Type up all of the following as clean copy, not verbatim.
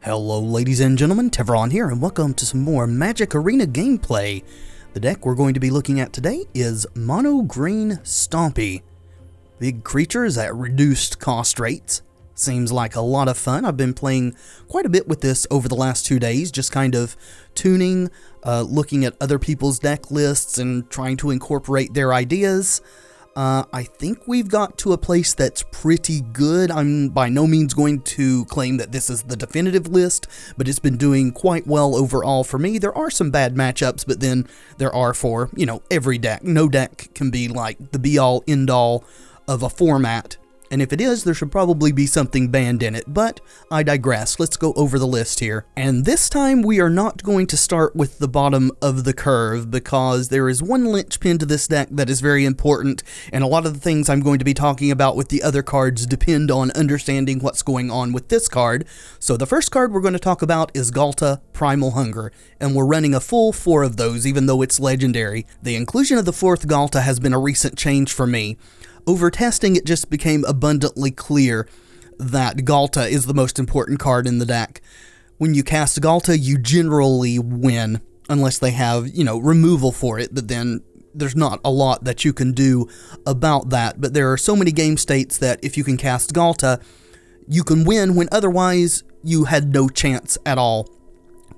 Hello ladies and gentlemen, Tevaron here, and welcome to some more Magic Arena gameplay. The deck we're going to be looking at today is Mono Green Stompy. Big creatures at reduced cost rates. Seems like a lot of fun. I've been playing quite a bit with this over the last 2 days, just kind of tuning, looking at other people's deck lists and trying to incorporate their ideas. I think we've got to a place that's pretty good. I'm by no means going to claim that this is the definitive list, but it's been doing quite well overall for me. There are some bad matchups, but then there are for, every deck. No deck can be like the be-all, end-all of a format. And if it is, there should probably be something banned in it, but I digress. Let's go over the list here. And this time we are not going to start with the bottom of the curve because there is one linchpin to this deck that is very important, and a lot of the things I'm going to be talking about with the other cards depend on understanding what's going on with this card. So the first card we're going to talk about is Ghalta Primal Hunger, and we're running a full 4 of those even though it's legendary. The inclusion of the 4th Ghalta has been a recent change for me. Over testing, it just became abundantly clear that Ghalta is the most important card in the deck. When you cast Ghalta, you generally win, unless they have, removal for it, but then there's not a lot that you can do about that. But there are so many game states that if you can cast Ghalta, you can win when otherwise you had no chance at all.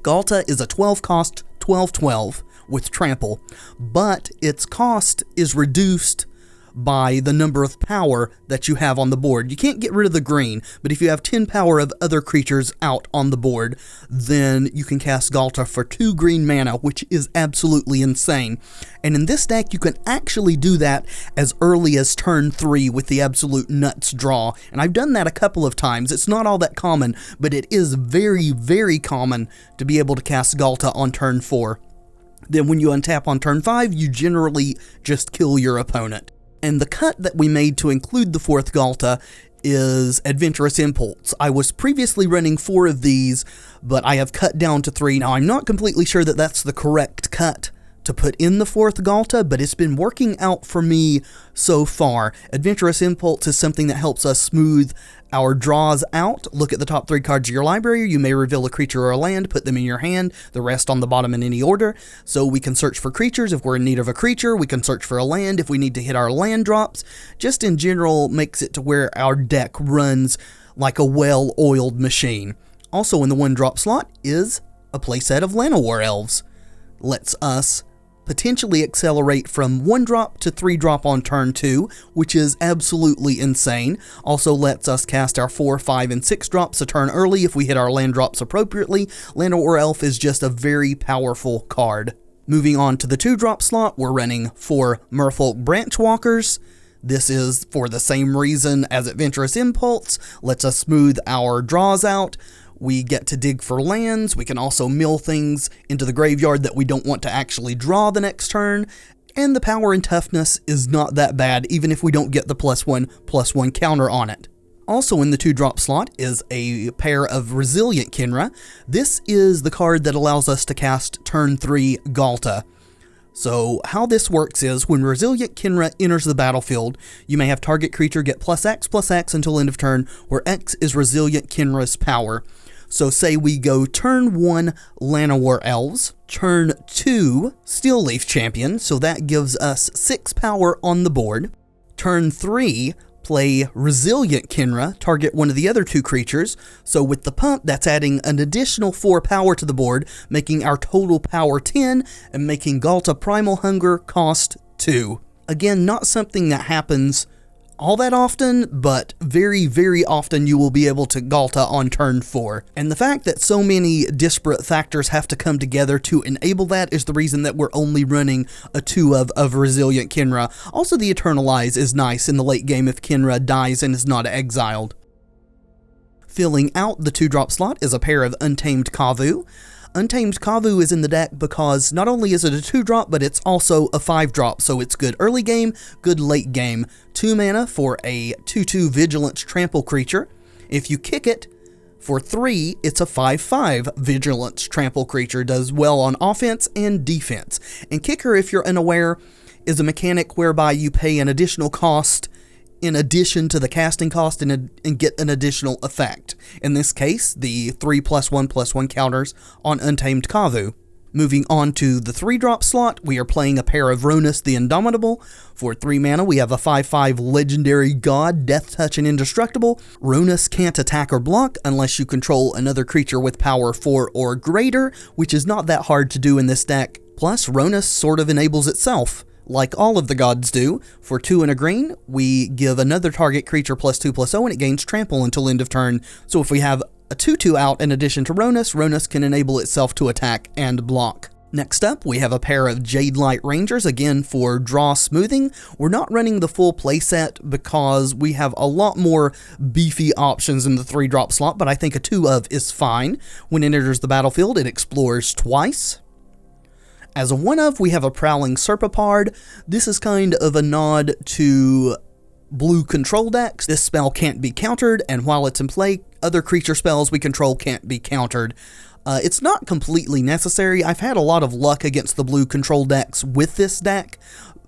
Ghalta is a 12 cost 12/12 with trample, but its cost is reduced by the number of power that you have on the board. You can't get rid of the green, but if you have 10 power of other creatures out on the board, then you can cast Ghalta for 2 green mana, which is absolutely insane. And in this deck, you can actually do that as early as turn 3 with the absolute nuts draw. And I've done that a couple of times. It's not all that common, but it is very, very common to be able to cast Ghalta on turn 4. Then when you untap on turn 5, you generally just kill your opponent. And the cut that we made to include the 4th Ghalta is Adventurous Impulse. I was previously running 4 of these, but I have cut down to 3. Now, I'm not completely sure that that's the correct cut to put in the 4th Ghalta, but it's been working out for me so far. Adventurous Impulse is something that helps us smooth our draws out. Look at the top 3 cards of your library. You may reveal a creature or a land, put them in your hand, the rest on the bottom in any order. So we can search for creatures if we're in need of a creature. We can search for a land if we need to hit our land drops. Just in general makes it to where our deck runs like a well-oiled machine. Also in the 1-drop slot is a playset of Llanowar Elves. Lets us potentially accelerate from 1-drop to 3-drop on turn 2, which is absolutely insane. Also lets us cast our 4, 5, and 6 drops a turn early if we hit our land drops appropriately. Llanowar Elf is just a very powerful card. Moving on to the 2-drop slot, we're running 4 Merfolk Branchwalkers. This is for the same reason as Adventurous Impulse, lets us smooth our draws out. We get to dig for lands. We can also mill things into the graveyard that we don't want to actually draw the next turn. And the power and toughness is not that bad, even if we don't get the +1/+1 counter on it. Also in the 2-drop slot is a pair of Resilient Khenra. This is the card that allows us to cast turn 3 Ghalta. So how this works is when Resilient Khenra enters the battlefield, you may have target creature get +X/+X until end of turn, where X is Resilient Khenra's power. So say we go turn 1 Llanowar Elves, turn 2 Steel Leaf Champion, so that gives us 6 power on the board. Turn 3 play Resilient Khenra, target one of the other 2 creatures, so with the pump that's adding an additional 4 power to the board, making our total power 10, and making Ghalta Primal Hunger cost 2. Again, not something that happens all that often, but very, very often you will be able to Ghalta on turn 4. And the fact that so many disparate factors have to come together to enable that is the reason that we're only running a 2 of Resilient Khenra. Also, the Eternalize is nice in the late game if Khenra dies and is not exiled. Filling out the 2-drop slot is a pair of Untamed Kavu. Untamed Kavu is in the deck because not only is it a 2-drop, but it's also a 5-drop, so it's good early game, good late game. 2 mana for a 2/2 Vigilance Trample creature. If you kick it for 3, it's a 5/5 Vigilance Trample creature. Does well on offense and defense. And Kicker, if you're unaware, is a mechanic whereby you pay an additional cost in addition to the casting cost and get an additional effect. In this case, the 3+1/+1 counters on Untamed Kavu. Moving on to the 3-drop slot, we are playing a pair of Ronus the Indomitable. For 3 mana, we have a 5/5 Legendary God, Death Touch and Indestructible. Ronus can't attack or block unless you control another creature with power 4 or greater, which is not that hard to do in this deck. Plus, Ronus sort of enables itself, like all of the gods do. For 2 and a green, we give another target creature +2/+0 and it gains trample until end of turn. So if we have a 2/2 out in addition to Ronus, Ronus can enable itself to attack and block. Next up, we have a pair of Jadelight Rangers, again for draw smoothing. We're not running the full playset because we have a lot more beefy options in the 3-drop slot, but I think a 2-of is fine. When it enters the battlefield, it explores twice. As a 1-of, we have a Prowling Serpapard. This is kind of a nod to blue control decks. This spell can't be countered, and while it's in play, other creature spells we control can't be countered. It's not completely necessary. I've had a lot of luck against the blue control decks with this deck,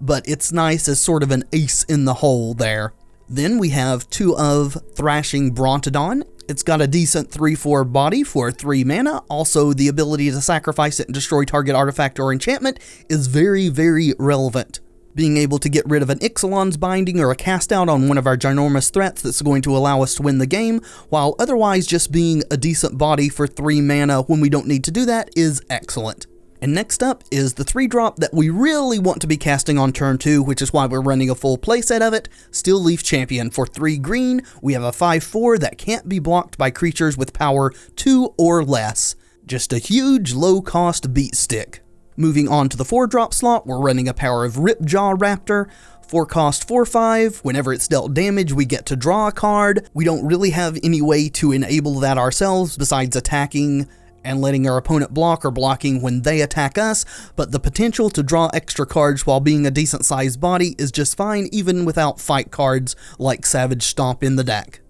but it's nice as sort of an ace in the hole there. Then we have 2-of Thrashing Brontodon. It's got a decent 3/4 body for 3 mana. Also, the ability to sacrifice it and destroy target artifact or enchantment is very, very relevant. Being able to get rid of an Ixalan's Binding or a cast out on one of our ginormous threats that's going to allow us to win the game, while otherwise just being a decent body for 3 mana when we don't need to do that is excellent. And next up is the 3-drop that we really want to be casting on turn 2, which is why we're running a full playset of it, Still Leaf Champion. For 3 green, we have a 5/4 that can't be blocked by creatures with power 2 or less. Just a huge low-cost beat stick. Moving on to the 4-drop slot, we're running a pair of Ripjaw Raptor. 4-cost 4/5, whenever it's dealt damage, we get to draw a card. We don't really have any way to enable that ourselves besides attacking and letting our opponent block or blocking when they attack us, but the potential to draw extra cards while being a decent sized body is just fine even without fight cards like Savage Stomp in the deck.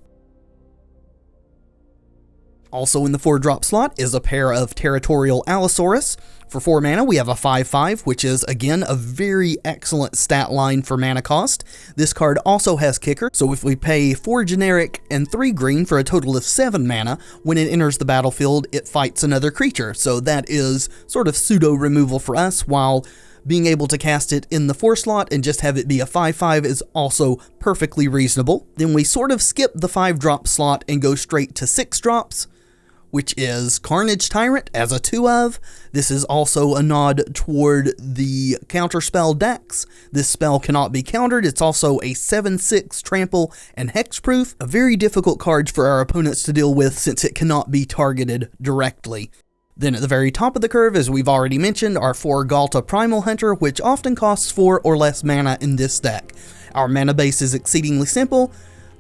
Also in the 4-drop slot is a pair of Territorial Allosaurus. For 4 mana, we have a 5/5, which is, again, a very excellent stat line for mana cost. This card also has kicker, so if we pay 4 generic and 3 green for a total of 7 mana, when it enters the battlefield, it fights another creature. So that is sort of pseudo-removal for us, while being able to cast it in the 4 slot and just have it be a 5/5 is also perfectly reasonable. Then we sort of skip the 5-drop slot and go straight to 6 drops. Which is Carnage Tyrant as a 2-of. This is also a nod toward the counterspell decks. This spell cannot be countered. It's also a 7/6 trample and hexproof, a very difficult card for our opponents to deal with since it cannot be targeted directly. Then at the very top of the curve, as we've already mentioned, are 4 Ghalta Primal Hunter, which often costs 4 or less mana in this deck. Our mana base is exceedingly simple: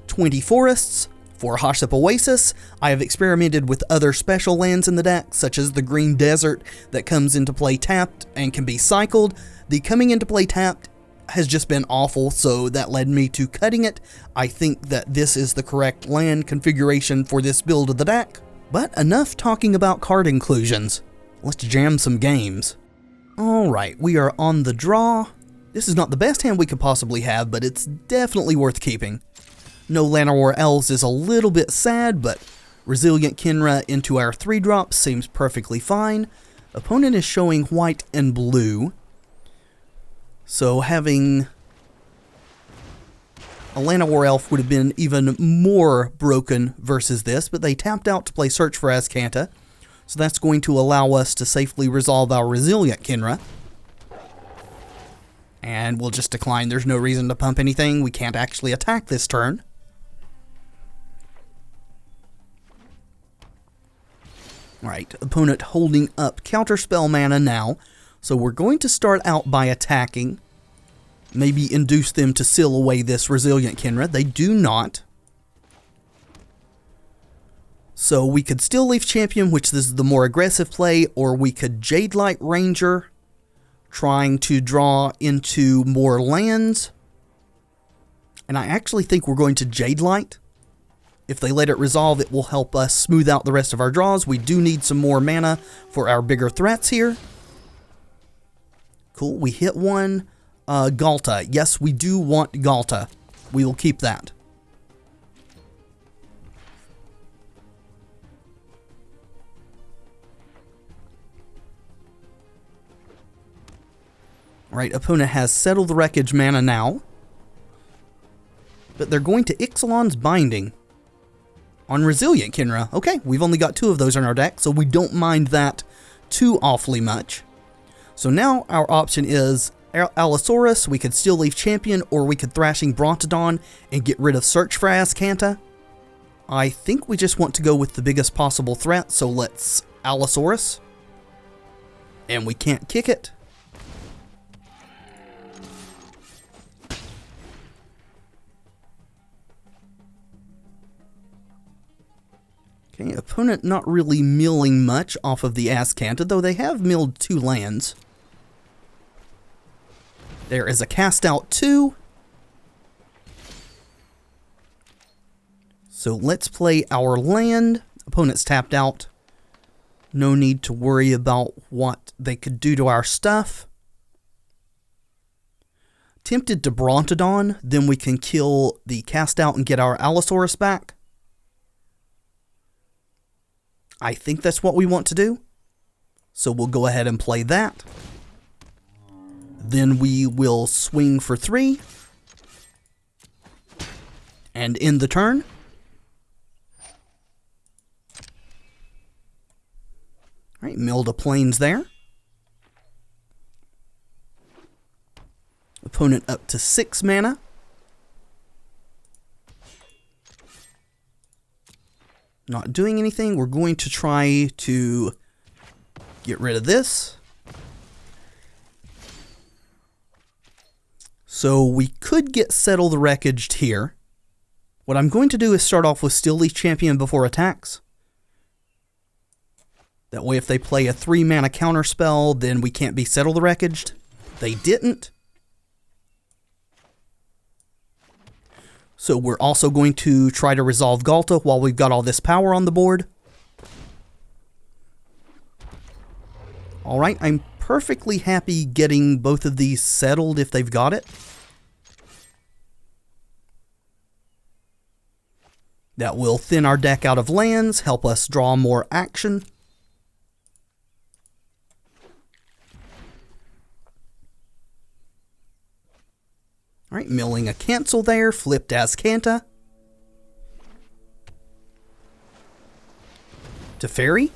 20 forests, 4 Hoship Oasis. I have experimented with other special lands in the deck, such as the Green Desert that comes into play tapped and can be cycled. The coming into play tapped has just been awful, so that led me to cutting it. I think that this is the correct land configuration for this build of the deck. But enough talking about card inclusions. Let's jam some games. Alright, we are on the draw. This is not the best hand we could possibly have, but it's definitely worth keeping. No Llanowar Elves is a little bit sad, but Resilient Kinra into our 3-drop seems perfectly fine. Opponent is showing white and blue, so having a Llanowar Elf would have been even more broken versus this, but they tapped out to play Search for Azcanta, so that's going to allow us to safely resolve our Resilient Kinra. And we'll just decline. There's no reason to pump anything. We can't actually attack this turn. Alright, opponent holding up counterspell mana now, so we're going to start out by attacking. Maybe induce them to seal away this Resilient Kinra. They do not. So we could Still Leaf Champion, which is the more aggressive play, or we could Jadelight Ranger, trying to draw into more lands. And I actually think we're going to Jadelight. If they let it resolve, it will help us smooth out the rest of our draws. We do need some more mana for our bigger threats here. Cool, we hit one. Ghalta. Yes, we do want Ghalta. We will keep that. Alright, opponent has Settle the Wreckage mana now. But they're going to Ixalan's Binding on Resilient Kinra. Okay, we've only got 2 of those in our deck, so we don't mind that too awfully much. So now our option is Allosaurus, we could Steel Leaf Champion, or we could Thrashing Brontodon and get rid of Search for Azcanta. I think we just want to go with the biggest possible threat, so let's Allosaurus. And we can't kick it. Okay, opponent not really milling much off of the Azcanta, though they have milled 2 lands. There is a Cast Out 2. So let's play our land. Opponent's tapped out. No need to worry about what they could do to our stuff. Tempted to Brontodon, then we can kill the Cast Out and get our Allosaurus back. I think that's what we want to do. So we'll go ahead and play that. Then we will swing for 3. And end the turn. Alright, milled a plains there. Opponent up to 6 mana. Not doing anything. We're going to try to get rid of this. So we could get Settle the Wreckage here. What I'm going to do is start off with Steel Leaf Champion before attacks. That way if they play a 3 mana counterspell, then we can't be Settle the Wreckaged. They didn't. So we're also going to try to resolve Ghalta while we've got all this power on the board. Alright, I'm perfectly happy getting both of these settled if they've got it. That will thin our deck out of lands, help us draw more action. Alright, milling a cancel there, flipped Azcanta. Teferi?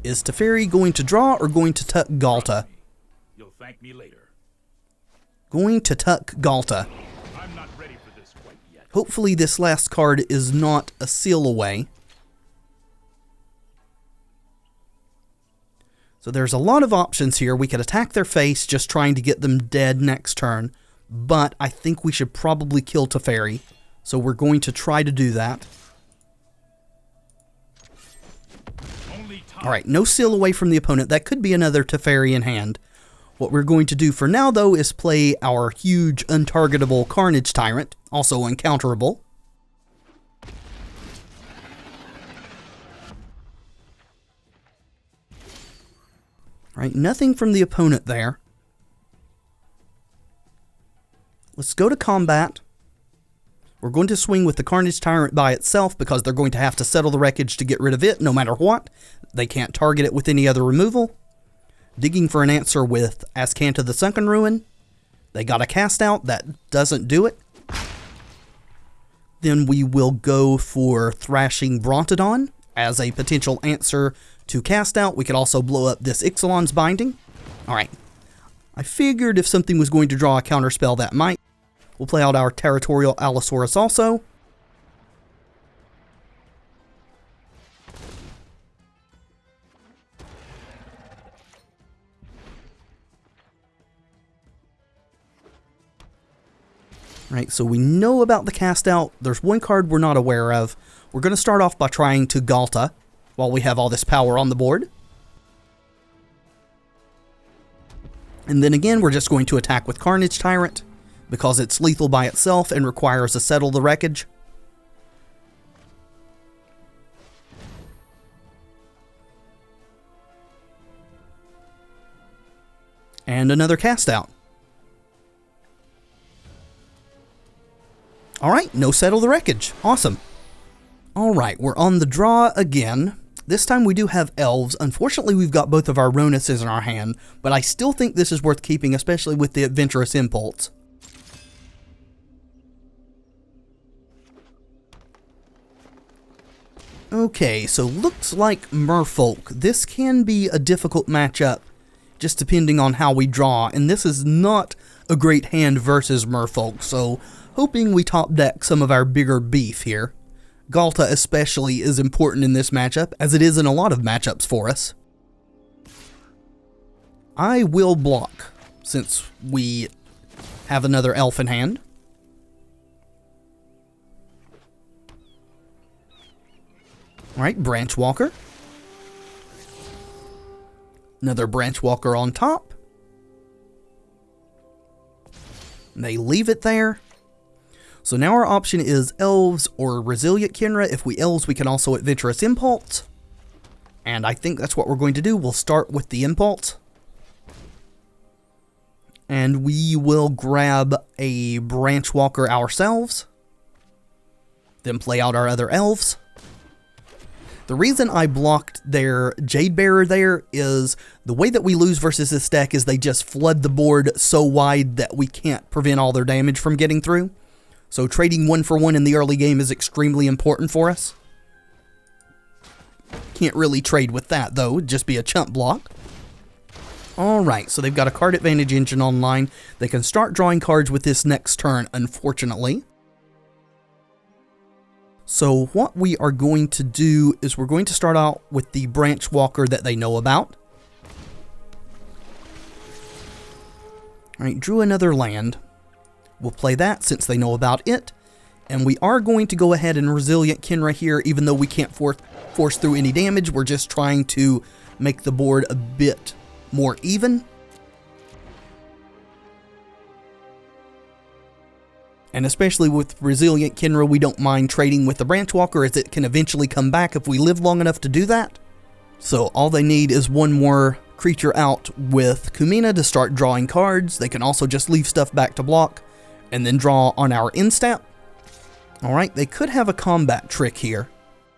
Is Teferi going to draw or going to tuck Ghalta? You'll thank me later. Going to tuck Ghalta. I'm not ready for this quite yet. Hopefully this last card is not a seal away. So there's a lot of options here. We could attack their face, just trying to get them dead next turn. But I think we should probably kill Teferi. So we're going to try to do that. Alright, no seal away from the opponent. That could be another Teferi in hand. What we're going to do for now, though, is play our huge untargetable Carnage Tyrant, also uncounterable. Alright, nothing from the opponent there. Let's go to combat. We're going to swing with the Carnage Tyrant by itself because they're going to have to Settle the Wreckage to get rid of it no matter what. They can't target it with any other removal. Digging for an answer with Azcanta the Sunken Ruin. They got a Cast Out. That doesn't do it. Then we will go for Thrashing Brontodon as a potential answer to Cast Out. We could also blow up this Ixalan's Binding. Alright. I figured if something was going to draw a counterspell, that might. We'll play out our Territorial Allosaurus also. Right, so we know about the Cast Out. There's one card we're not aware of. We're going to start off by trying to Ghalta while we have all this power on the board. And then again, we're just going to attack with Carnage Tyrant because it's lethal by itself and requires a Settle the Wreckage. And another Cast Out. Alright, no settle the wreckage. Awesome. Alright, we're on the draw again. This time we do have elves. Unfortunately, we've got both of our Ronuses in our hand, but I still think this is worth keeping, especially with the adventurous impulse. Okay, so looks like merfolk. This can be a difficult matchup, just depending on how we draw, and this is not a great hand versus merfolk, so hoping we top deck some of our bigger beef here. Galta especially is important in this matchup, as it is in a lot of matchups for us. I will block, since we have another elf in hand. Alright, Branch Walker. Another Branch Walker on top. They leave it there. So now our option is Elves or Resilient Kinra. If we Elves, we can also Adventurous Impulse. And I think that's what we're going to do. We'll start with the Impulse. And we will grab a Branch Walker ourselves. Then play out our other Elves. The reason I blocked their Jade Bearer there is the way that we lose versus this deck is they just flood the board so wide that we can't prevent all their damage from getting through. So trading 1-for-1 in the early game is extremely important for us. Can't really trade with that though, it'd just be a chump block. Alright, so they've got a card advantage engine online. They can start drawing cards with this next turn, unfortunately. So what we are going to do is we're going to start out with the Branch Walker that they know about. Alright, drew another land. We'll play that since they know about it. And we are going to go ahead and Resilient Kinra here, even though we can't force through any damage. We're just trying to make the board a bit more even. And especially with Resilient Kinra, we don't mind trading with the Branch Walker, as it can eventually come back if we live long enough to do that. So all they need is one more creature out with Kumina to start drawing cards. They can also just leave stuff back to block and then draw on our end step. Alright, they could have a combat trick here,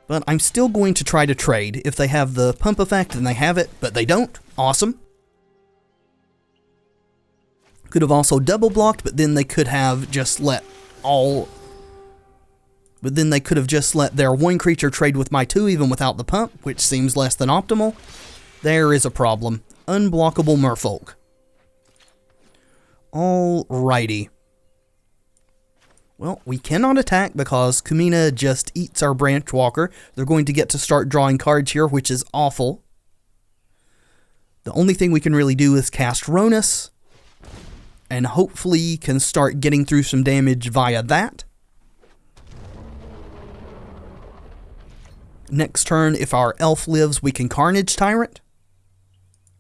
but I'm still going to try to trade. If they have the pump effect, then they have it, but they don't. Awesome. Could have also double blocked, but then they could have just let their one creature trade with my two even without the pump, which seems less than optimal. There is a problem. Unblockable merfolk. Alrighty. Well, we cannot attack because Kumina just eats our Branch Walker. They're going to get to start drawing cards here, which is awful. The only thing we can really do is cast Ronus, and hopefully can start getting through some damage via that. Next turn, if our elf lives, we can Carnage Tyrant.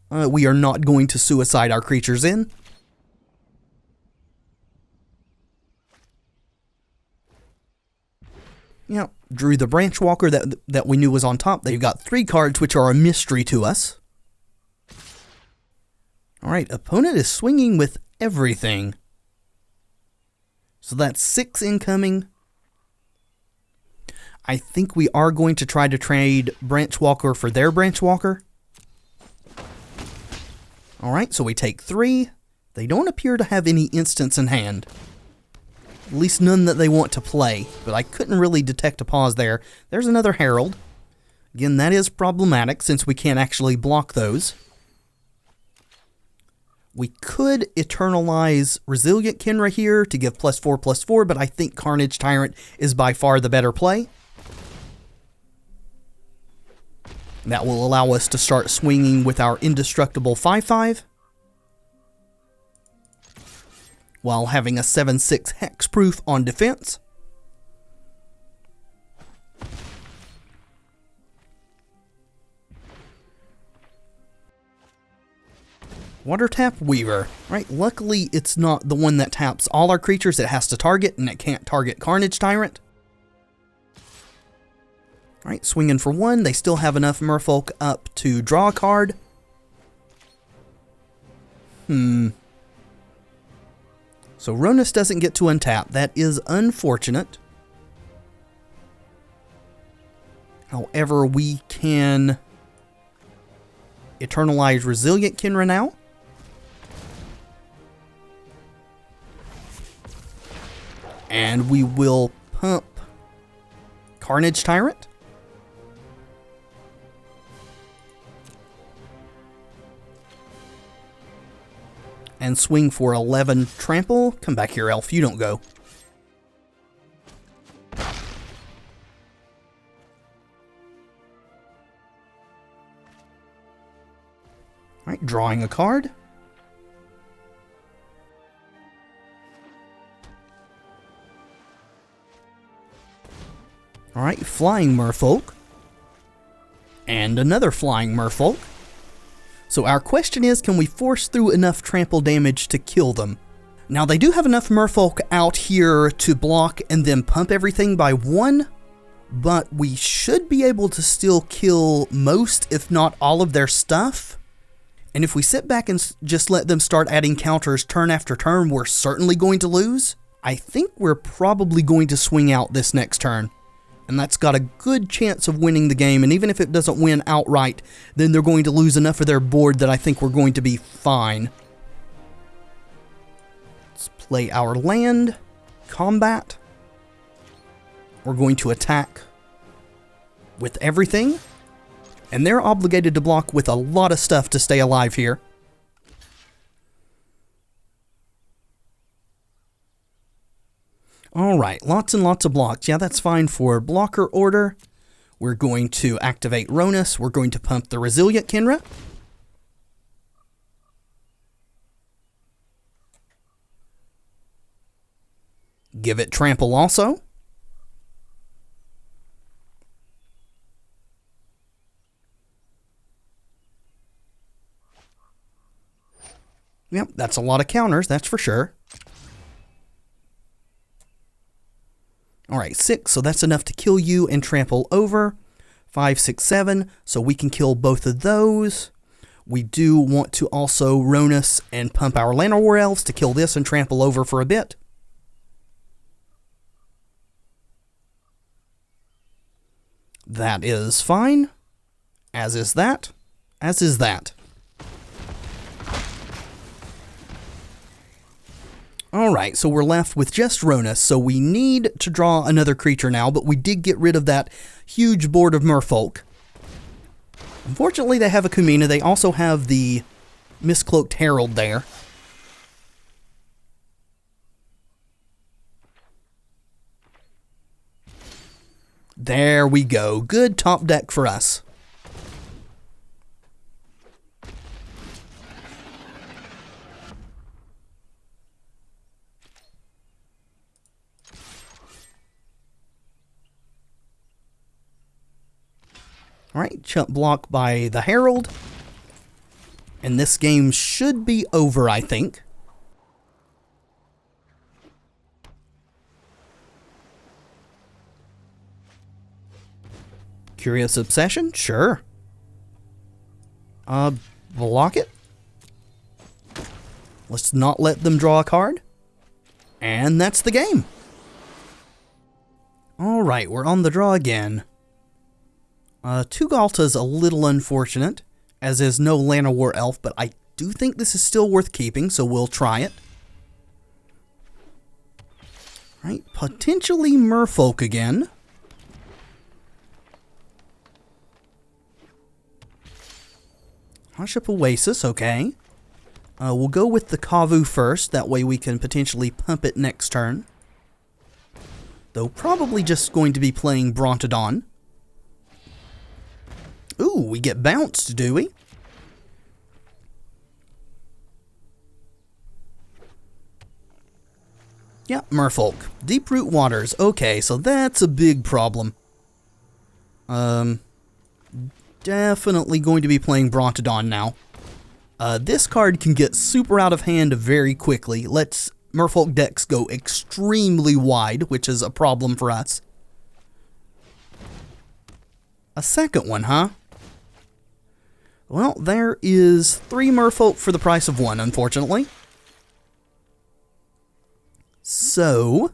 We are not going to suicide our creatures in. Yeah, drew the Branch Walker that we knew was on top. They've got 3 cards which are a mystery to us. Alright, opponent is swinging with everything. So that's 6 incoming. I think we are going to try to trade Branch Walker for their Branch Walker. Alright, so we take 3. They don't appear to have any instants in hand. At least none that they want to play, but I couldn't really detect a pause there. There's another Herald. Again, that is problematic since we can't actually block those. We could Eternalize Resilient Kinra here to give +4/+4, but I think Carnage Tyrant is by far the better play. That will allow us to start swinging with our indestructible 5/5. While having a 7/6 hexproof on defense. Water Tap Weaver. Right, luckily it's not the one that taps all our creatures it has to target, and it can't target Carnage Tyrant. Alright, swinging for 1. They still have enough merfolk up to draw a card. So So Ronus doesn't get to untap. That is unfortunate. However, we can eternalize Resilient Kinra now. And we will pump Carnage Tyrant. And swing for 11 trample. Come back here, Elf. You don't go. Alright, drawing a card. Alright, flying merfolk. And another flying merfolk. So our question is, can we force through enough trample damage to kill them? Now they do have enough merfolk out here to block and then pump everything by 1, but we should be able to still kill most, if not all of their stuff. And if we sit back and just let them start adding counters turn after turn, we're certainly going to lose. I think we're probably going to swing out this next turn. And that's got a good chance of winning the game. And even if it doesn't win outright, then they're going to lose enough of their board that I think we're going to be fine. Let's play our land. Combat. We're going to attack with everything. And they're obligated to block with a lot of stuff to stay alive here. Alright, lots and lots of blocks. Yeah, that's fine for blocker order. We're going to activate Ronus. We're going to pump the Resilient Kinra. Give it trample also. Yep, that's a lot of counters, that's for sure. Alright, 6, so that's enough to kill you and trample over. 5, 6, 7, so we can kill both of those. We do want to also Ronus and pump our Llanowar Elves to kill this and trample over for a bit. That is fine. As is that. As is that. Alright, so we're left with just Ronus, so we need to draw another creature now, but we did get rid of that huge board of merfolk. Unfortunately, they have a Kumina. They also have the Mistcloaked Herald there. There we go. Good top deck for us. Alright, chump block by the Herald. And this game should be over, I think. Curious Obsession? Sure. Block it. Let's not let them draw a card. And that's the game. Alright, we're on the draw again. 2 Galta's a little unfortunate, as is no Llanowar Elf, but I do think this is still worth keeping, so we'll try it. Right, potentially Merfolk again. Hush Up Oasis, okay. We'll go with the Kavu first, that way we can potentially pump it next turn. Though probably just going to be playing Brontodon. Ooh, we get bounced, do we? Yeah, Merfolk. Deep-root waters. Okay, so that's a big problem. Definitely going to be playing Brontodon now. This card can get super out of hand very quickly. Let's Merfolk decks go extremely wide, which is a problem for us. A second one, huh? Well, there is 3 Merfolk for the price of 1, unfortunately. So,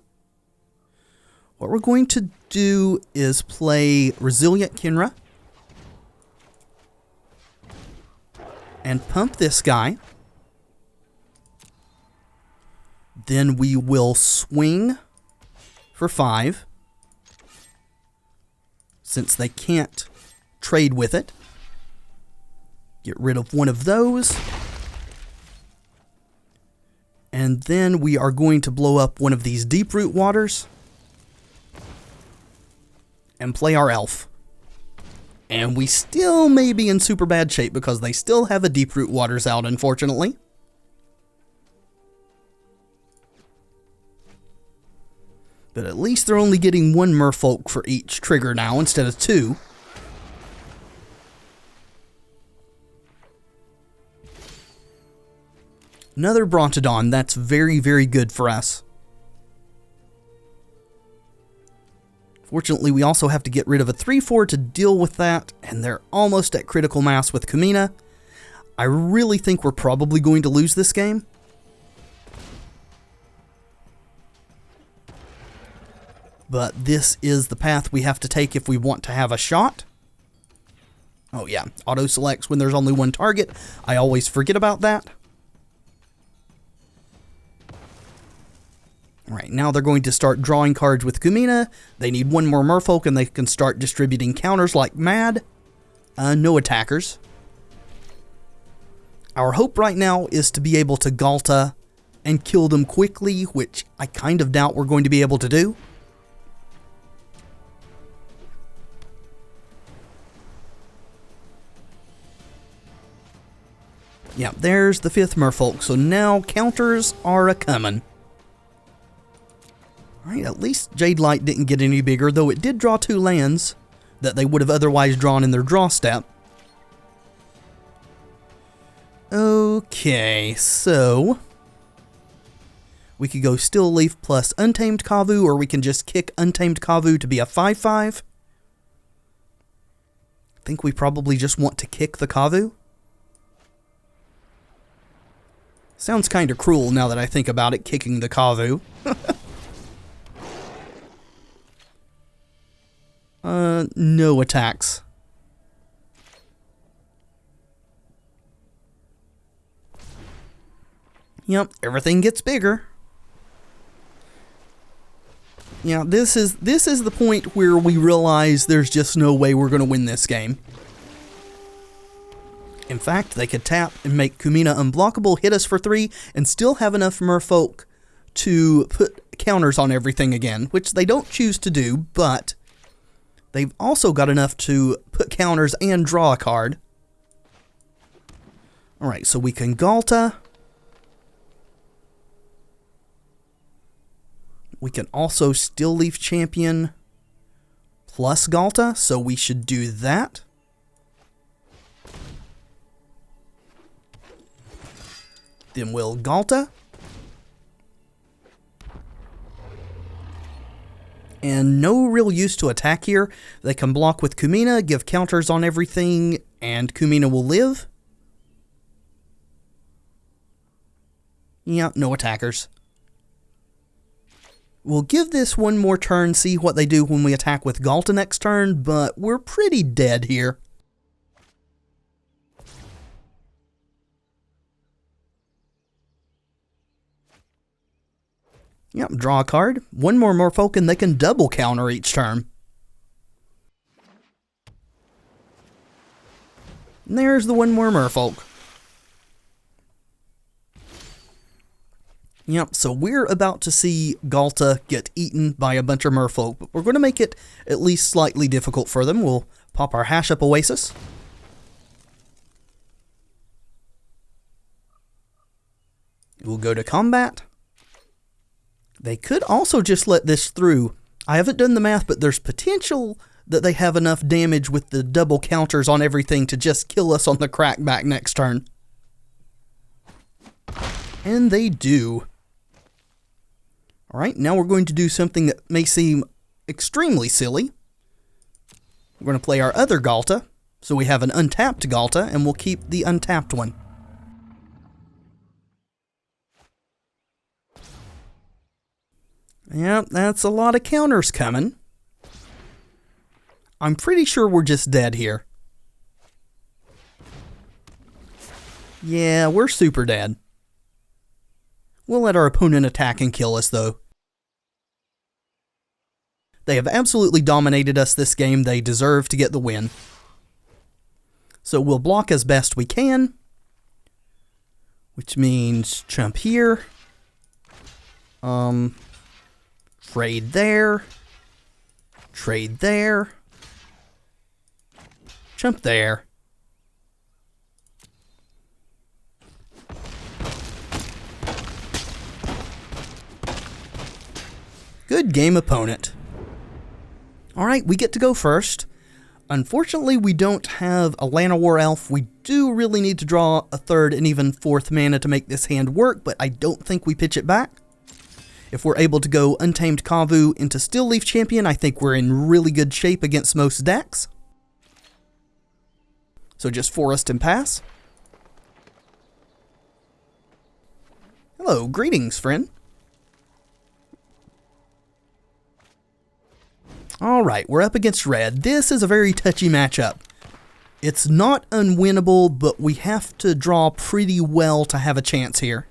what we're going to do is play Resilient Kinra and pump this guy. Then we will swing for 5, since they can't trade with it. Get rid of one of those. And then we are going to blow up one of these deep root waters and play our elf. And we still may be in super bad shape because they still have a deep root waters out, unfortunately. But at least they're only getting 1 merfolk for each trigger now instead of 2. Another Brontodon. That's very, very good for us. Fortunately, we also have to get rid of a 3/4 to deal with that, and they're almost at critical mass with Kumina. I really think we're probably going to lose this game. But this is the path we have to take if we want to have a shot. Oh yeah, auto selects when there's only 1 target. I always forget about that. Alright, now they're going to start drawing cards with Kumina. They need 1 more merfolk and they can start distributing counters like mad. No attackers. Our hope right now is to be able to Galta and kill them quickly, which I kind of doubt we're going to be able to do. Yeah, there's the 5th merfolk, so now counters are a-coming. Alright, at least Jade Light didn't get any bigger, though it did draw 2 lands that they would have otherwise drawn in their draw step. Okay, so we could go Still Leaf plus Untamed Kavu, or we can just kick Untamed Kavu to be a 5/5. I think we probably just want to kick the Kavu. Sounds kind of cruel now that I think about it, kicking the Kavu. No attacks. Yep, everything gets bigger. Yeah, this is the point where we realize there's just no way we're going to win this game. In fact, they could tap and make Kumina unblockable, hit us for 3, and still have enough merfolk to put counters on everything again, which they don't choose to do, but they've also got enough to put counters and draw a card. Alright, so we can Galta. We can also Still Leaf Champion plus Galta, so we should do that. Then we'll Galta. And no real use to attack here. They can block with Kumina, give counters on everything, and Kumina will live. Yeah, no attackers. We'll give this 1 more turn, see what they do when we attack with Galta next turn, but we're pretty dead here. Yep, draw a card. 1 more merfolk and they can double counter each turn. And there's the 1 more merfolk. Yep, so we're about to see Galta get eaten by a bunch of merfolk, but we're going to make it at least slightly difficult for them. We'll pop our Hash Up Oasis. We'll go to combat. They could also just let this through. I haven't done the math, but there's potential that they have enough damage with the double counters on everything to just kill us on the crackback next turn. And they do. Alright, now we're going to do something that may seem extremely silly. We're going to play our other Galta. So we have an untapped Galta, and we'll keep the untapped one. Yep, that's a lot of counters coming. I'm pretty sure we're just dead here. Yeah, we're super dead. We'll let our opponent attack and kill us, though. They have absolutely dominated us this game. They deserve to get the win. So we'll block as best we can, which means jump here. Trade there. Trade there. Jump there. Good game, opponent. Alright, we get to go first. Unfortunately, we don't have a Llanowar Elf. We do really need to draw a third and even fourth mana to make this hand work, but I don't think we pitch it back. If we're able to go Untamed Kavu into Stillleaf Champion, I think we're in really good shape against most decks. So just Forest and pass. Hello, greetings, friend. Alright, we're up against red. This is a very touchy matchup. It's not unwinnable, but we have to draw pretty well to have a chance here.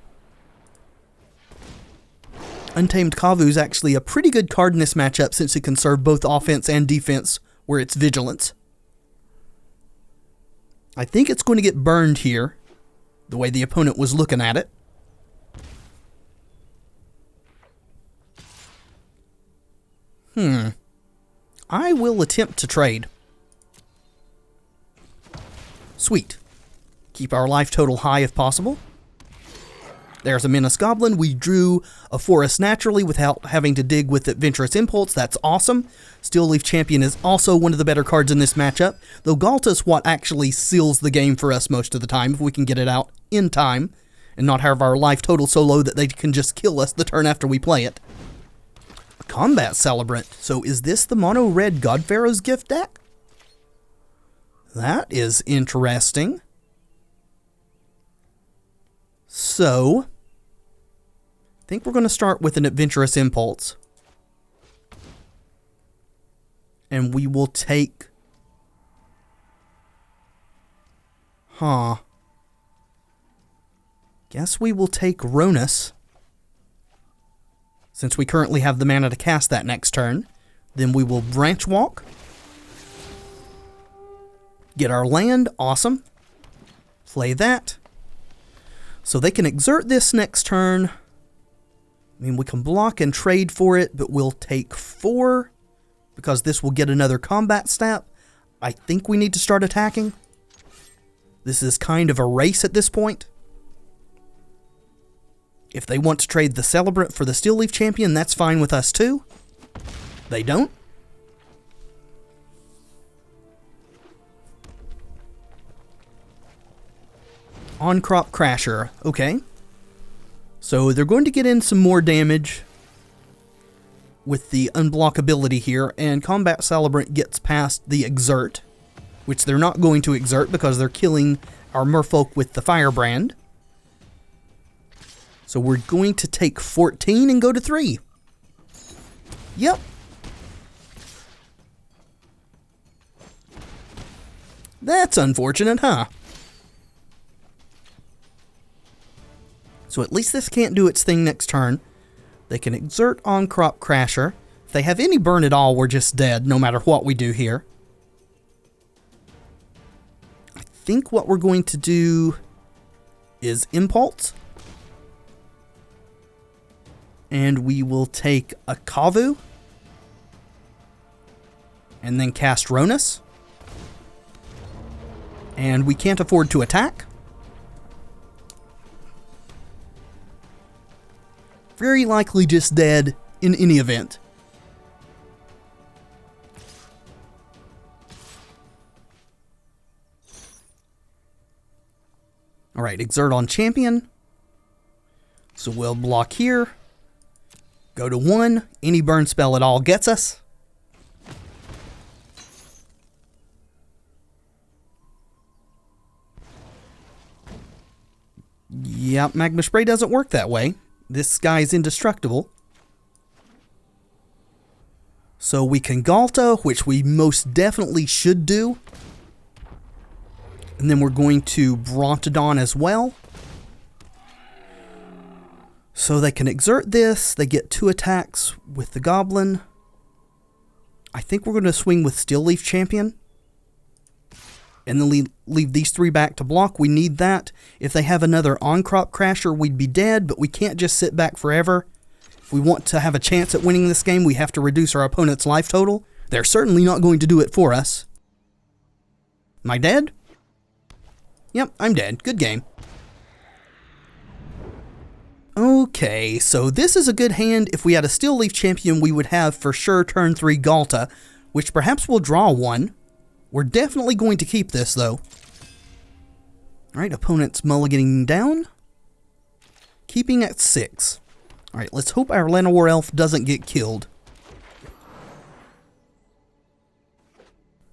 Untamed Kavu is actually a pretty good card in this matchup since it can serve both offense and defense where it's vigilance. I think it's going to get burned here, the way the opponent was looking at it. I will attempt to trade. Sweet. Keep our life total high if possible. There's a Menace Goblin. We drew a forest naturally without having to dig with Adventurous Impulse. That's awesome. Stillleaf Champion is also one of the better cards in this matchup, though Galta's what actually seals the game for us most of the time if we can get it out in time and not have our life total so low that they can just kill us the turn after we play it. A Combat Celebrant. So is this the mono red God Pharaoh's Gift deck? That is interesting. So, I think we're going to start with an Adventurous Impulse. And we will take... Guess we will take Ronus. Since we currently have the mana to cast that next turn. Then we will Branch Walk. Get our land. Awesome. Play that. So they can exert this next turn. I mean, we can block and trade for it, but we'll take 4 because this will get another combat stat. I think we need to start attacking. This is kind of a race at this point. If they want to trade the Celebrant for the Stillleaf Champion, that's fine with us too. They don't. On-Crop Crasher. Okay. So they're going to get in some more damage with the unblockability here, and Combat Celebrant gets past the Exert, which they're not going to exert because they're killing our Merfolk with the Firebrand. So we're going to take 14 and go to 3. Yep. That's unfortunate, huh? So at least this can't do its thing next turn. They can exert On-Crop Crasher. If they have any burn at all, we're just dead, no matter what we do here. I think what we're going to do is Impulse. And we will take a Kavu. And then cast Ronus. And we can't afford to attack. Very likely just dead in any event. Alright, exert on champion. So we'll block here. Go to 1. Any burn spell at all gets us. Yep, Magma Spray doesn't work that way. This guy's indestructible. So we can Galta, which we most definitely should do. And then we're going to Brontodon as well. So they can exert this. They get 2 attacks with the Goblin. I think we're going to swing with Steel Leaf Champion. And then leave these 3 back to block. We need that. If they have another on-crop crasher, we'd be dead, but we can't just sit back forever. If we want to have a chance at winning this game, we have to reduce our opponent's life total. They're certainly not going to do it for us. Am I dead? Yep, I'm dead. Good game. Okay, so this is a good hand. If we had a Steel Leaf Champion, we would have for sure turn 3 Galta, which perhaps we'll draw 1. We're definitely going to keep this, though. Alright, opponent's mulliganing down. Keeping at 6. Alright, let's hope our Llanowar Elf doesn't get killed.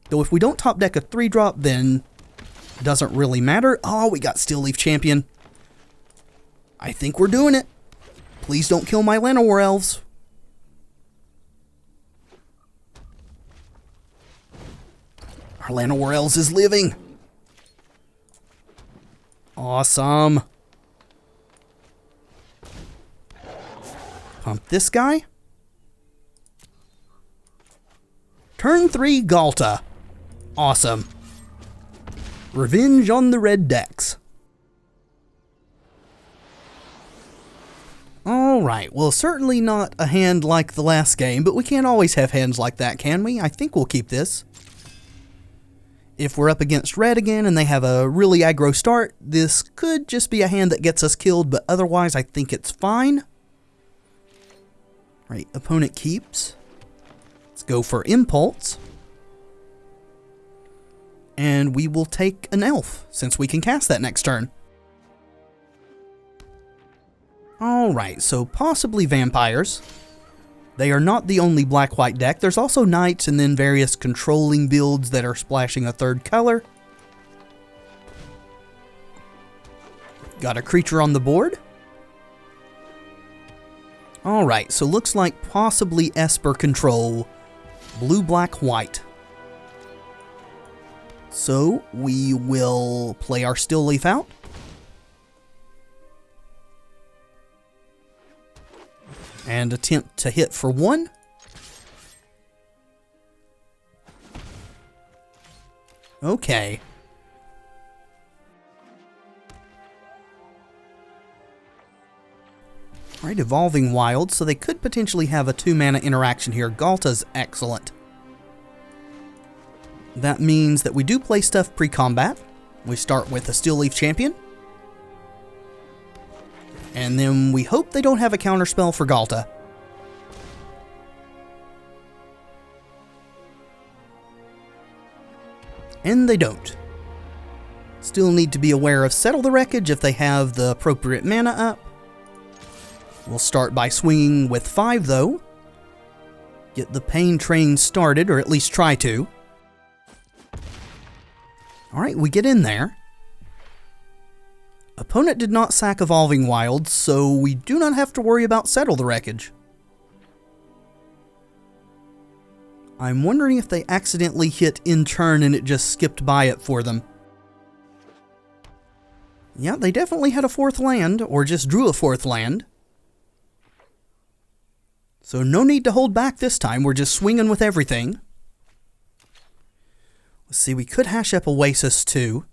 Though if we don't top deck a 3-drop, then it doesn't really matter. Oh, we got Steel Leaf Champion. I think we're doing it. Please don't kill my Llanowar Elves. Our Llanowar Elves is living. Awesome. Pump this guy. Turn 3 Galta. Awesome. Revenge on the red decks. Alright, well, certainly not a hand like the last game, but we can't always have hands like that, can we? I think we'll keep this. If we're up against red again and they have a really aggro start, this could just be a hand that gets us killed, but otherwise I think it's fine. Right, opponent keeps. Let's go for Impulse. And we will take an elf, since we can cast that next turn. Alright, so possibly vampires. They are not the only black-white deck. There's also knights and then various controlling builds that are splashing a 3rd color. Got a creature on the board. Alright, so looks like possibly Esper control. Blue, black, white. So we will play our Steel Leaf out. And attempt to hit for 1. Okay. Alright, Evolving Wild, so they could potentially have a 2-mana interaction here. Galta's excellent. That means that we do play stuff pre-combat. We start with a Steel Leaf Champion. And then we hope they don't have a counterspell for Galta. And they don't. Still need to be aware of Settle the Wreckage if they have the appropriate mana up. We'll start by swinging with 5 though. Get the Pain Train started, or at least try to. Alright, we get in there. Opponent did not sack Evolving Wilds, so we do not have to worry about Settle the Wreckage. I'm wondering if they accidentally hit in turn and it just skipped by it for them. Yeah, they definitely had a 4th land, or just drew a 4th land. So no need to hold back this time, we're just swinging with everything. Let's see, we could hash up Oasis too,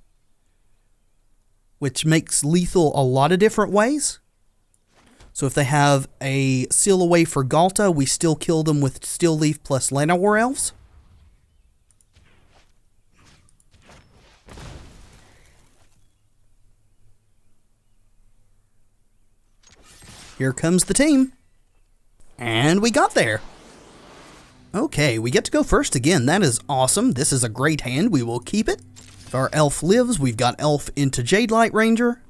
which makes lethal a lot of different ways. So if they have a Seal Away for Galta, we still kill them with Steel Leaf plus Llanowar Elves. Here comes the team. And we got there. Okay, we get to go first again. That is awesome. This is a great hand. We will keep it. If our elf lives, we've got elf into Jadelight Ranger.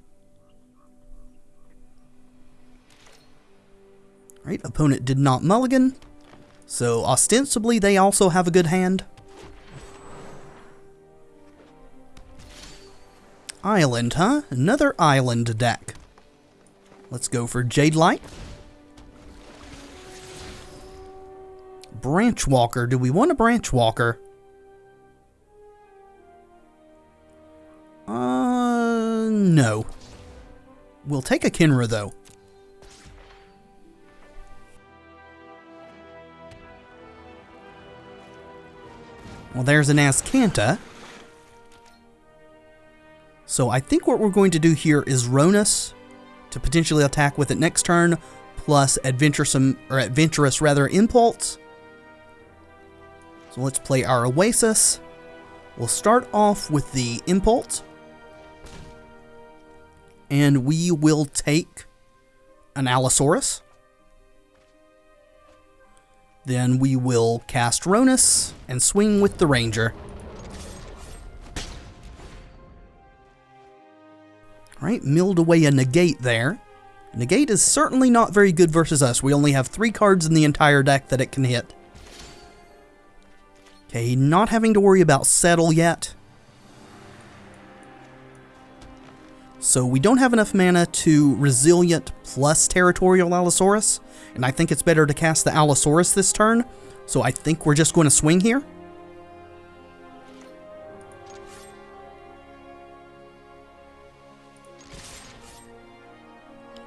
Right, opponent did not mulligan. So ostensibly they also have a good hand. Island, huh? Another island deck. Let's go for Jadelight. Branch Walker. Do we want a Branch Walker? No. We'll take a Kinra, though. Well, there's an Azcanta. So I think what we're going to do here is Ronus to potentially attack with it next turn, plus adventurous Impulse. So let's play our Oasis. We'll start off with the Impulse. And we will take an Allosaurus. Then we will cast Ronus and swing with the Ranger. Alright, milled away a Negate there. Negate is certainly not very good versus us. We only have 3 cards in the entire deck that it can hit. Okay, not having to worry about Settle yet. So we don't have enough mana to Resilient plus Territorial Allosaurus, and I think it's better to cast the Allosaurus this turn, so I think we're just going to swing here.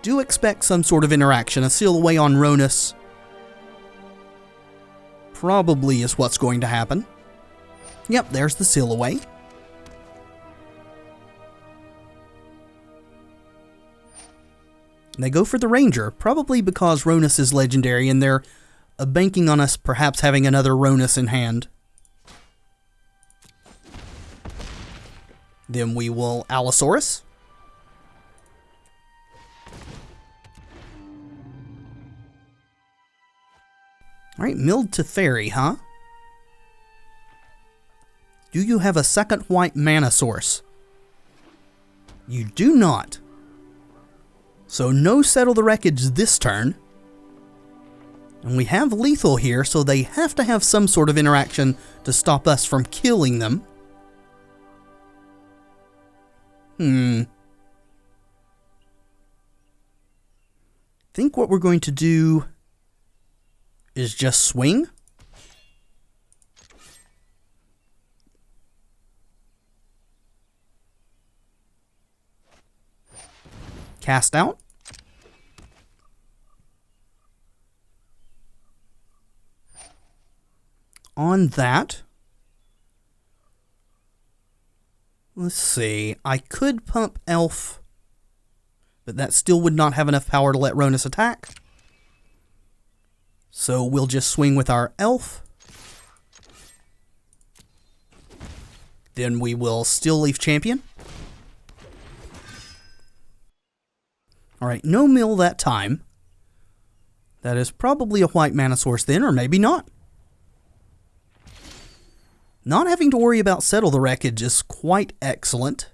Do expect some sort of interaction. A Seal Away on Ronus probably is what's going to happen. Yep, there's the Seal Away. They go for the Ranger, probably because Ronus is legendary and they're banking on us perhaps having another Ronus in hand. Then we will Allosaurus. Alright, milled to Fairy, huh? Do you have a second white mana source? You do not. So no Settle the Wreckage this turn. And we have lethal here, so they have to have some sort of interaction to stop us from killing them. Think what we're going to do is just swing. Cast out. On that, let's see, I could pump Elf, but that still would not have enough power to let Ronus attack. So we'll just swing with our Elf. Then we will Still Leaf Champion. Alright, no mill that time. That is probably a white mana source then, or maybe not. Not having to worry about Settle the Wreckage is quite excellent.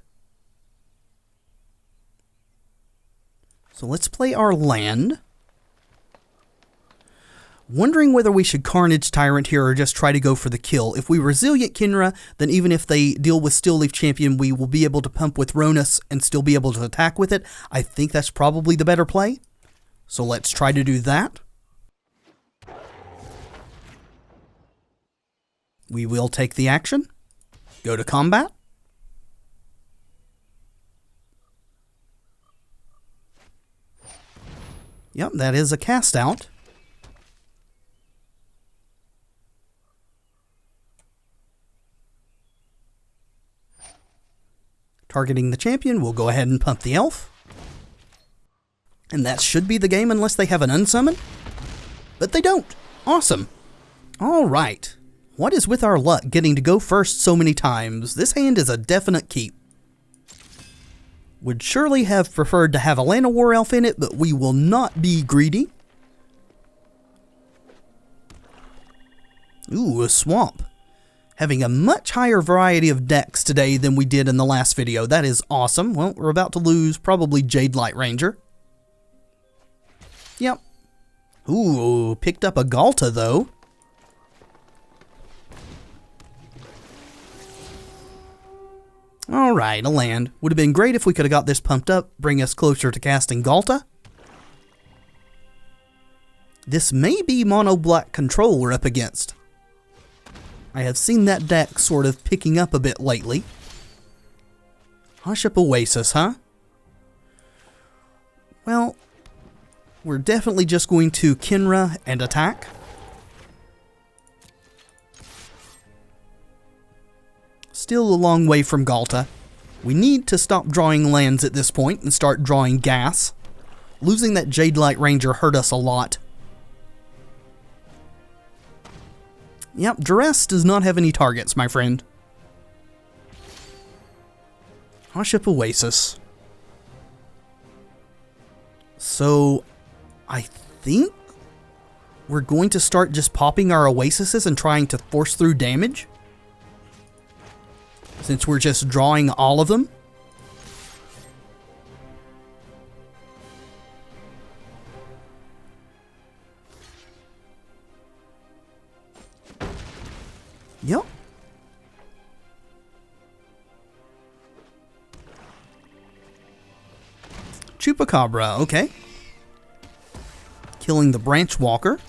So let's play our land. Wondering whether we should Carnage Tyrant here or just try to go for the kill. If we Resilient Kinra, then even if they deal with Still Leaf Champion, we will be able to pump with Ronus and still be able to attack with it. I think that's probably the better play. So let's try to do that. We will take the action. Go to combat. Yep, that is a cast out. Targeting the champion, we'll go ahead and pump the elf. And that should be the game unless they have an unsummon. But they don't. Awesome. Alright. What is with our luck getting to go first so many times? This hand is a definite keep. Would surely have preferred to have a Land of War Elf in it, but we will not be greedy. Ooh, a swamp. Having a much higher variety of decks today than we did in the last video. That is awesome. Well, we're about to lose probably Jade Light Ranger. Yep. Ooh, picked up a Galta though. Alright, a land. Would have been great if we could have got this pumped up, bring us closer to casting Galta. This may be mono black control we're up against. I have seen that deck sort of picking up a bit lately. Hush Up Oasis, huh? Well, we're definitely just going to Kinra and attack. Still a long way from Galta. We need to stop drawing lands at this point and start drawing gas. Losing that Jade Light Ranger hurt us a lot. Yep, Duress does not have any targets, my friend. Hush Up Oasis. So, I think we're going to start just popping our Oasises and trying to force through damage. Since we're just drawing all of them. Yep. Chupacabra, okay. Killing the Branch Walker.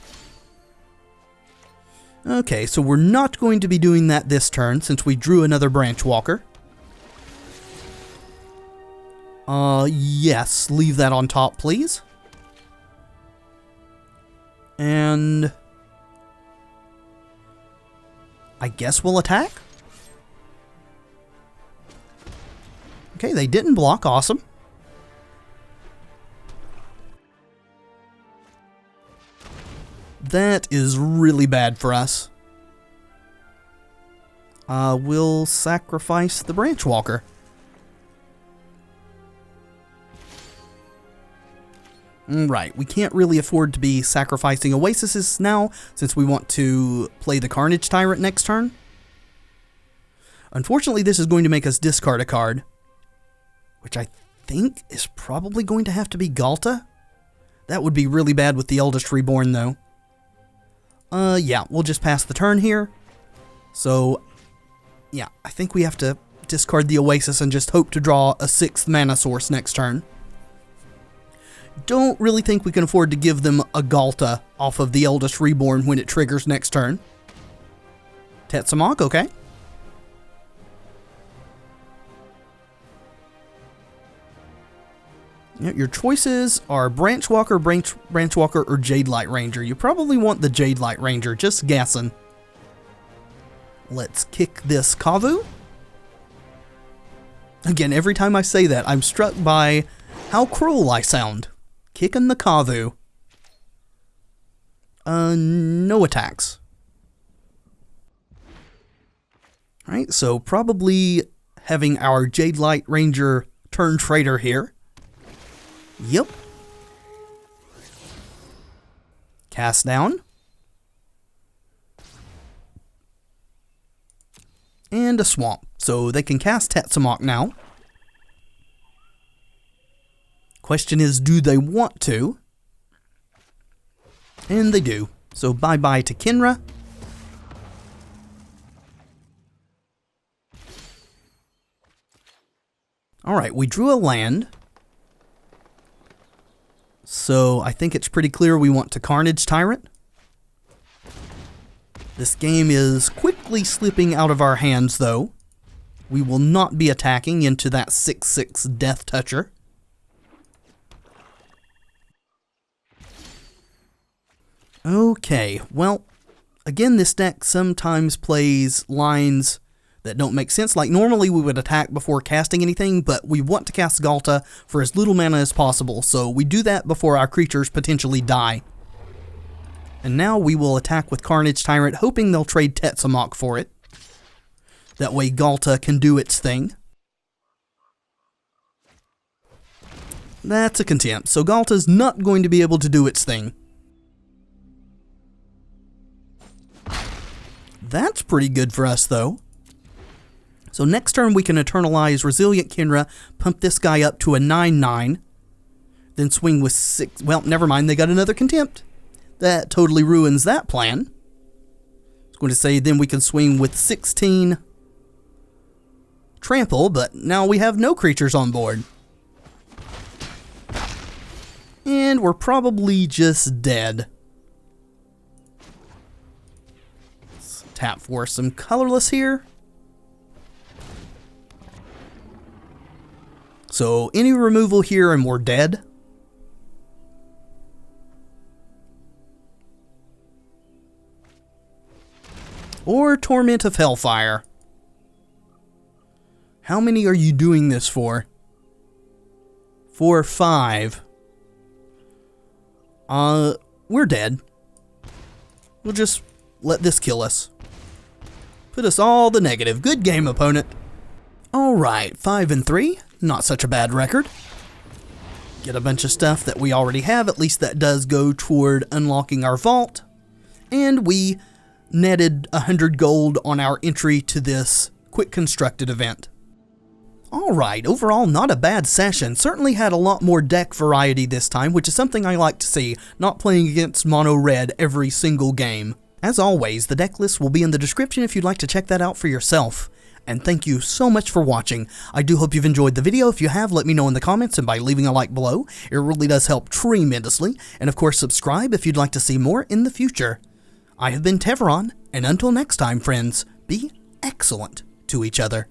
Okay, so we're not going to be doing that this turn since we drew another Branch Walker. Yes, leave that on top, please. And I guess we'll attack. Okay, they didn't block, awesome. That is really bad for us. We'll sacrifice the Branch Walker. Right, we can't really afford to be sacrificing Oasises now, since we want to play the Carnage Tyrant next turn. Unfortunately, this is going to make us discard a card, which I think is probably going to have to be Galta. That would be really bad with the Eldest Reborn, though. Yeah, we'll just pass the turn here. So, yeah, I think we have to discard the Oasis and just hope to draw a 6th mana source next turn. Don't really think we can afford to give them a Galta off of the Eldest Reborn when it triggers next turn. Tetsamok, okay. Your choices are Branch Walker, Branch Walker, or Jade Light Ranger. You probably want the Jade Light Ranger, just guessing. Let's kick this Kavu. Again, every time I say that, I'm struck by how cruel I sound. Kicking the Kavu. No attacks. Alright, so probably having our Jade Light Ranger turn traitor here. Yep. Cast down. And a swamp. So they can cast Tetsamok now. Question is, do they want to? And they do. So bye-bye to Kinra. Alright, we drew a land. So I think it's pretty clear we want to Carnage Tyrant. This game is quickly slipping out of our hands, though. We will not be attacking into that 6/6 Death Toucher. Okay, well, again, this deck sometimes plays lines that don't make sense. Like, normally we would attack before casting anything, but we want to cast Galta for as little mana as possible, so we do that before our creatures potentially die. And now we will attack with Carnage Tyrant, hoping they'll trade Tetsamok for it. That way Galta can do its thing. That's a contempt, so Galta's not going to be able to do its thing. That's pretty good for us, though. So next turn we can Eternalize Resilient Kinra, pump this guy up to a 9/9, then swing with 6... Well, never mind, they got another Contempt. That totally ruins that plan. I was going to say then we can swing with 16 Trample, but now we have no creatures on board. And we're probably just dead. Tap for some colorless here. So any removal here and we're dead. Or Torment of Hellfire. How many are you doing this for? For 5. We're dead. We'll just let this kill us. Put us all the negative. Good game, opponent. Alright, 5 and 3. Not such a bad record. Get a bunch of stuff that we already have. At least that does go toward unlocking our vault. And we netted 100 gold on our entry to this quick constructed event. Alright, overall not a bad session. Certainly had a lot more deck variety this time, which is something I like to see, not playing against mono red every single game. As always, the deck list will be in the description if you'd like to check that out for yourself. And thank you so much for watching. I do hope you've enjoyed the video. If you have, let me know in the comments and by leaving a like below. It really does help tremendously. And of course, subscribe if you'd like to see more in the future. I have been Tevaron, and until next time, friends, be excellent to each other.